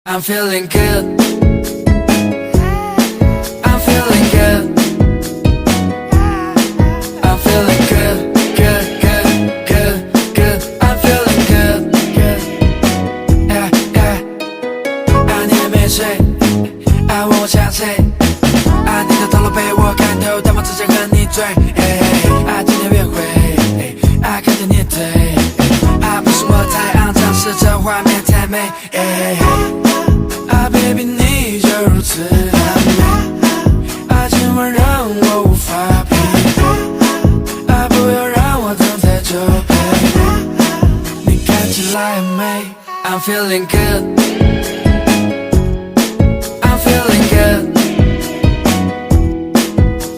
I'm feeling good. I'm feeling good. I'm feeling good, good, good, good, good. I'm feeling good, good. Yeah, yeah. 爱你的没睡，爱我想谁？爱你的头颅被我看透，但我只想和你醉。爱今天约会，爱看着你腿，爱不是我太肮脏，是这画面太美。啊 baby 你就如此的美，啊今晚让我无法疲惫，啊不要让我等太久 baby， 你看起来很美。I'm feeling good. I'm feeling good.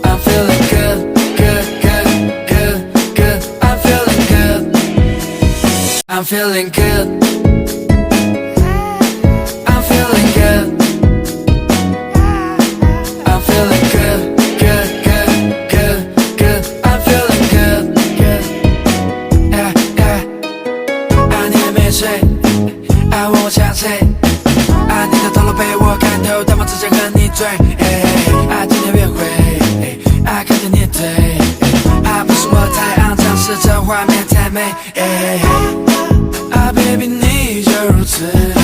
I'm feeling good, good, good, good, good. I'm feeling good. I'm feeling good. I'm feeling good. I'm feeling good, good, good, good, good. I'm feeling good, good. Yeah, yeah. 爱你还没睡，爱问我想谁？爱你的头颅被我看透，但我只想和你醉。爱今天约会，爱看着你腿，爱不是我太肮脏，是这画面太美。啊 baby 你就如此的